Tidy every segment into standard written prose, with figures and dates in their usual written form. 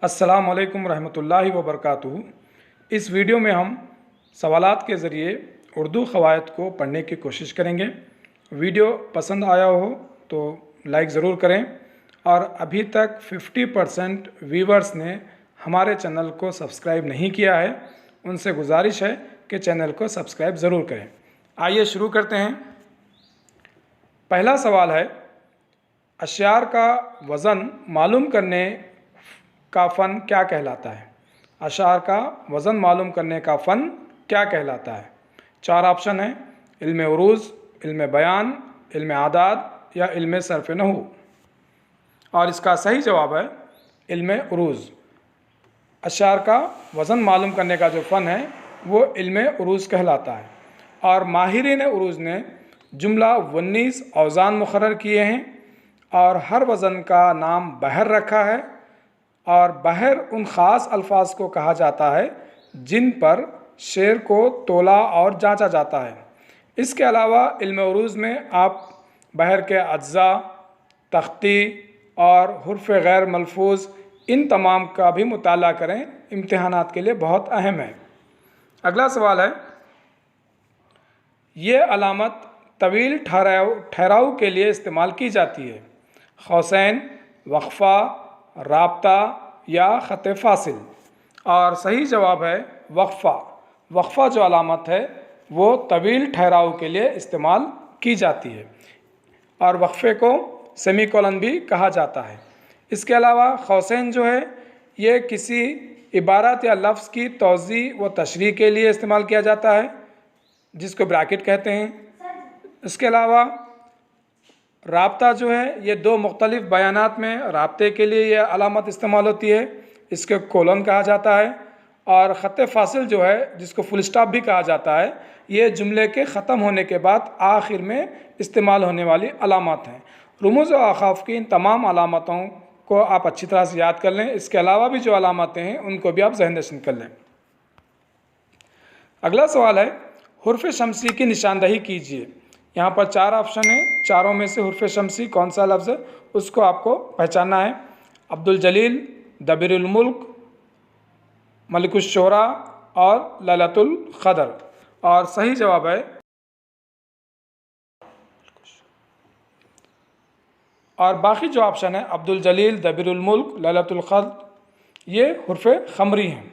अस्सलामु अलैकुम रहमतुल्लाहि व बरकातुहू। इस वीडियो में हम सवालात के ज़रिए उर्दू क़वायद को पढ़ने की कोशिश करेंगे। वीडियो पसंद आया हो तो लाइक ज़रूर करें और अभी तक 50% व्यूवर्स ने हमारे चैनल को सब्सक्राइब नहीं किया है, उनसे गुजारिश है कि चैनल को सब्सक्राइब ज़रूर करें। आइए शुरू करते हैं। पहला सवाल है, अश्यार का वज़न मालूम करने का फ़न क्या कहलाता है? अशार का वज़न मालूम करने का फ़न क्या कहलाता है? 4 ऑप्शन हैं, इल्म उरूज़, इल्म बयान, इल्म आदाद या इल्म सर्फ़ नहू। और इसका सही जवाब है इल्म उरूज़। अशार का वज़न मालूम करने का जो फ़न है वो इल्म उरूज़ कहलाता है। और माहिरीन उरूज़ ने जुमला 19 औज़ान मुक़र्रर किए हैं और हर वज़न का नाम बहर रखा है। और बहर उन ख़ास अल्फाज को कहा जाता है जिन पर शेर को तोला और जांचा जाता है। इसके अलावा इल्म उरूज़ में आप बहर के अज्ज़ा, तख्ती और हुर्फ़ गैर मलफूज़ इन तमाम का भी मुताला करें, इम्तिहानात के लिए बहुत अहम है। अगला सवाल है, ये अलामत तवील ठहराव के लिए इस्तेमाल की जाती है? क़ौसैन, वक्फ़ा, राब्ता या ख़त फ़ासिल। और सही जवाब है वक्फ़ा। वक्फ़ा जो अलामत है वो तवील ठहराव के लिए इस्तेमाल की जाती है और वक्फ़े को सेमीकोलन भी कहा जाता है। इसके अलावा क़ौसैन जो है ये किसी इबारत या लफ्ज़ की तौज़ी व तशरीह के लिए इस्तेमाल किया जाता है, जिसको ब्रैकेट कहते हैं। इसके अलावा राब्ता जो है ये 2 मुख्तलिफ़ बयानात में राब्ते के लिए यह अलामत इस्तेमाल होती है, इसके कोलन कहा जाता है। और ख़त फ़ासिल जो है जिसको फुल स्टॉप भी कहा जाता है, ये जुमले के ख़त्म होने के बाद आखिर में इस्तेमाल होने वाली अलामत हैं। रुमूज़ और अख़ाफ़ की इन तमाम अलामतों को आप अच्छी तरह से याद कर लें। इसके अलावा भी जो अलामतें हैं उनको भी आप ज़हन नशीन कर लें। अगला सवाल है, हुर्फ़ शमसी की निशानदही कीजिए। यहाँ पर 4 ऑप्शन हैं, चारों में से हुर्फ़ शमसी कौन सा लफ्ज़ है उसको आपको पहचानना है। अब्दुल जलील, दबीरुल मुल्क, मलिकुश शोरा और लैलतुल क़दर। और सही जवाब है और बाकी जो ऑप्शन है अब्दुल जलील, दबीरुल मुल्क, लैलतुल क़दर, ये हुर्फ़ ख़मरी हैं।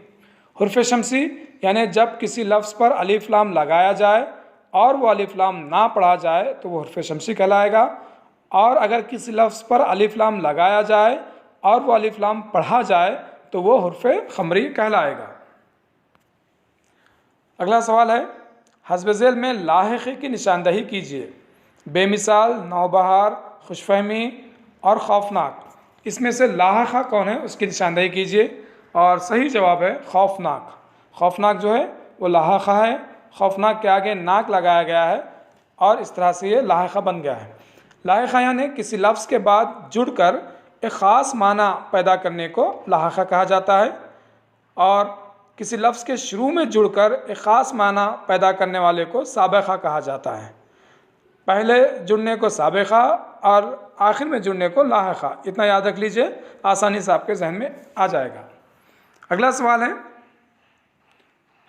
हुर्फ़ शमसी यानी जब किसी लफ्ज़ पर अलिफ लाम लगाया जाए और वो अलिफ लाम ना पढ़ा जाए तो वो हुर्फ़ शमसी कहलाएगा, और अगर किसी लफ्ज़ पर अलिफ लाम लगाया जाए और वो अलिफ लाम पढ़ा जाए तो वो हुर्फ़ ख़मरी कहलाएगा। अगला सवाल है, हस्ब ज़ेल में लाहिक़ की निशानदही कीजिए। बेमिसाल, नौबहार, खुशफहमी और खौफनाक। इसमें से लाहिक़ा कौन है उसकी निशानदही कीजिए। और सही जवाब है खौफनाक। खौफनाक जो है वो लाहिक़ा है, खौफनाक के आगे नाक लगाया गया है और इस तरह से ये लाहिक़ा बन गया है। लाहिक़ा यानी किसी लफ्ज़ के बाद जुड़कर एक ख़ास माना पैदा करने को लाहिक़ा कहा जाता है, और किसी लफ्ज़ के शुरू में जुड़कर एक ख़ास माना पैदा करने वाले को साबिक़ा कहा जाता है। पहले जुड़ने को साबिक़ा और आखिर में जुड़ने को लाहिक़ा। इतना याद रख लीजिए, आसानी से आपके जहन में आ जाएगा। अगला सवाल है,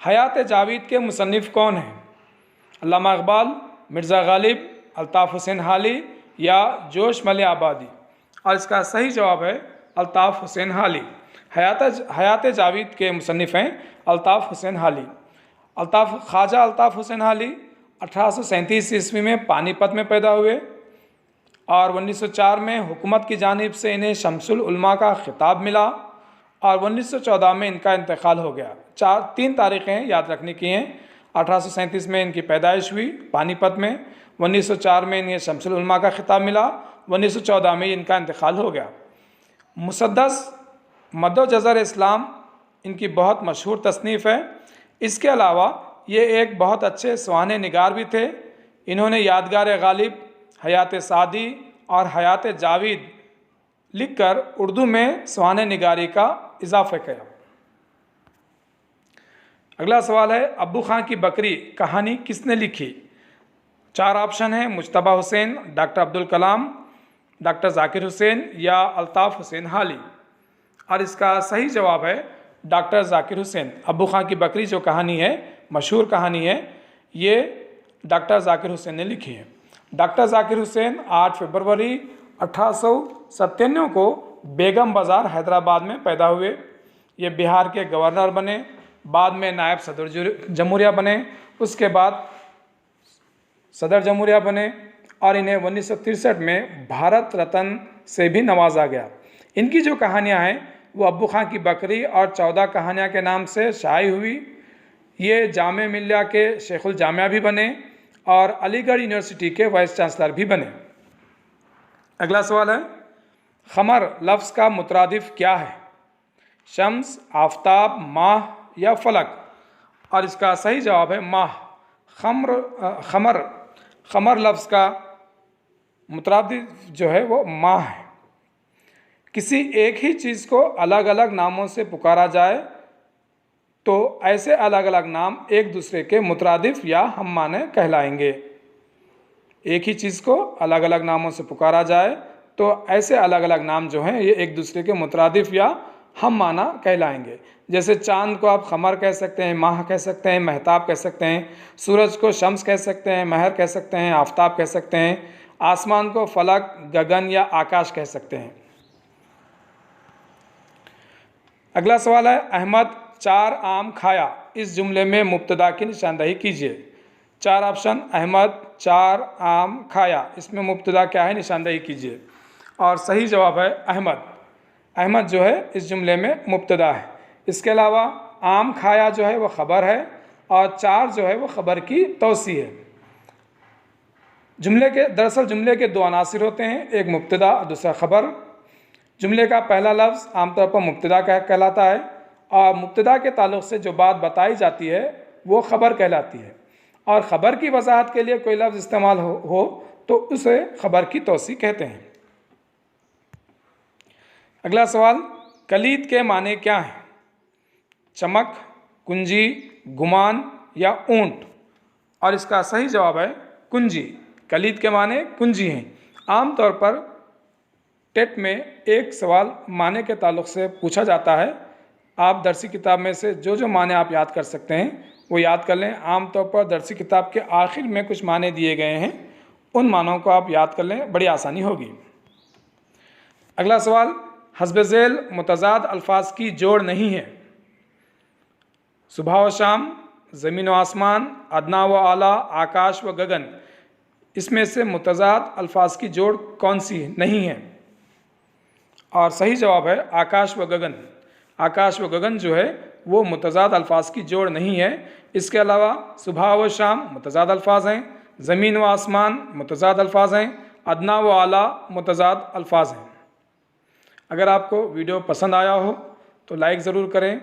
हयात जावेद के मुसन्निफ़ कौन हैं? अल्लामा इक़बाल, मिर्ज़ा गालिब, अल्ताफ़ हुसैन हाली या जोश मल आबादी। और इसका सही जवाब है अल्ताफ़ हुसैन हाली। हयात जावेद के मुसन्निफ़ हैं अल्ताफ़ हुसैन हाली। ख्वाजा अल्ताफ़ हुसैन हाली 1837 ईस्वी में पानीपत में पैदा हुए और 1904 में हुकूमत की जानिब से इन्हें शम्सुल उलमा का खिताब मिला और 1914 में इनका इंतकाल हो गया। 3 तारीख़ें याद रखने की हैं। 1837 में इनकी पैदाइश हुई पानीपत में, 1904 में इन्हें शम्सुल उलमा का खिताब मिला, 1914 में इनका इंतकाल हो गया। मुसद्दस मद्दो जज़र इस्लाम इनकी बहुत मशहूर तसनीफ़ है। इसके अलावा ये एक बहुत अच्छे सवाने निगार भी थे। इन्होंने यादगार गालिब, हयात सादी और हयात जावेद लिखकर उर्दू में सवाने निगारी का इजाफ़ा किया। अगला सवाल है, अब्बू खां की बकरी कहानी किसने लिखी? 4 ऑप्शन हैं, मुज्तबा हुसैन, डॉक्टर अब्दुल कलाम, डॉक्टर जाकिर हुसैन या अल्ताफ़ हुसैन हाली। और इसका सही जवाब है डॉक्टर जाकिर हुसैन। अब्बू खां की बकरी जो कहानी है, मशहूर कहानी है, ये डॉक्टर जाकिर हुसैन ने लिखी है। डॉक्टर जाकिर हुसैन 8 फरवरी 1897 को बेगम बाज़ार हैदराबाद में पैदा हुए। ये बिहार के गवर्नर बने, बाद में नायब सदर जमहूरिया बने, उसके बाद सदर जमहूरिया बने और इन्हें 1963 में भारत रत्न से भी नवाजा गया। इनकी जो कहानियाँ हैं वो अब्बू खां की बकरी और 14 कहानियाँ के नाम से शाये हुई। ये जामे मिल्लिया के शेखुल जामिया भी बने और अलीगढ़ यूनिवर्सिटी के वाइस चांसलर भी बने। अगला सवाल है, खमर लफ्ज़ का मुतरादिफ क्या है? शम्स, आफताब, माह या फलक? और इसका सही जवाब है माह। खमर लफ्ज़ का मुतरादिफ जो है वो माह है। किसी एक ही चीज़ को अलग अलग नामों से पुकारा जाए तो ऐसे अलग अलग नाम एक दूसरे के मुतरादिफ या हम माने कहलाएंगे। एक ही चीज़ को अलग अलग नामों से पुकारा जाए तो ऐसे अलग अलग नाम जो हैं ये एक दूसरे के मुतरादिफ या हम माना कहलाएंगे। जैसे चांद को आप खमर कह सकते हैं, माह कह सकते हैं, महताब कह सकते हैं, सूरज को शम्स कह सकते हैं, महर कह सकते हैं, आफताब कह सकते हैं, आसमान को फलक, गगन या आकाश कह सकते हैं। अगला सवाल है, अहमद 4 आम खाया, इस जुमले में मुब्तदा की निशानदही कीजिए। 4 ऑप्शन, अहमद 4 आम खाया, इसमें मुब्तदा क्या है निशानदही कीजिए। और सही जवाब है अहमद। अहमद जो है इस जुमले में मुब्तदा है। इसके अलावा आम खाया जो है वो ख़बर है और 4 जो है वो ख़बर की तौसी है। दरअसल जुमले के 2 अनासिर होते हैं, एक मुब्तदा और दूसरा ख़बर। जुमले का पहला लफ्ज़ आमतौर पर मुब्तदा कहलाता है और मुब्तदा के ताल्लुक़ से जो बात बताई जाती है वो ख़बर कहलाती है। और ख़बर की वजाहत के लिए कोई लफ्ज़ इस्तेमाल हो तो उसे ख़बर की तौसी कहते हैं। अगला सवाल, कलीद के माने क्या हैं? चमक, कुंजी, गुमान या ऊंट? और इसका सही जवाब है कुंजी। कलीद के माने कुंजी हैं। आम तौर पर टेट में एक सवाल माने के ताल्लुक़ से पूछा जाता है। आप दरसी किताब में से जो माने आप याद कर सकते हैं वो याद कर लें। आम तौर पर दरसी किताब के आखिर में कुछ माने दिए गए हैं, उन मानों को आप याद कर लें, बड़ी आसानी होगी। अगला सवाल, हस्ब ज़ेल मुतज़ाद अल्फाज की जोड़ नहीं है। सुबह व शाम, ज़मीन व आसमान, अदना व आला, आकाश व गगन, इसमें से मुतज़ाद अल्फाज की जोड़ कौन सी नहीं है? और सही जवाब है आकाश व गगन। आकाश व गगन जो है वो मुतज़ाद अल्फाज की जोड़ नहीं है। इसके अलावा सुबह व शाम मुतज़ाद अल्फाज हैं, ज़मीन व आसमान मुतज़ाद अल्फाज हैं, अदना व आला मुतज़ाद अल्फाज हैं। अगर आपको वीडियो पसंद आया हो तो लाइक ज़रूर करें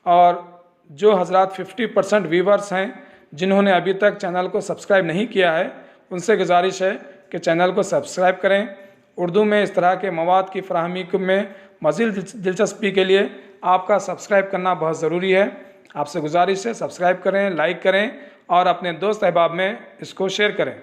और जो हज़रात 50% व्यूवर्स हैं जिन्होंने अभी तक चैनल को सब्सक्राइब नहीं किया है उनसे गुजारिश है कि चैनल को सब्सक्राइब करें। उर्दू में इस तरह के मवाद की फ़राहमी में मज़ीद दिलचस्पी के लिए आपका सब्सक्राइब करना बहुत ज़रूरी है। आपसे गुजारिश है सब्सक्राइब करें, लाइक करें और अपने दोस्त अहबाब में इसको शेयर करें।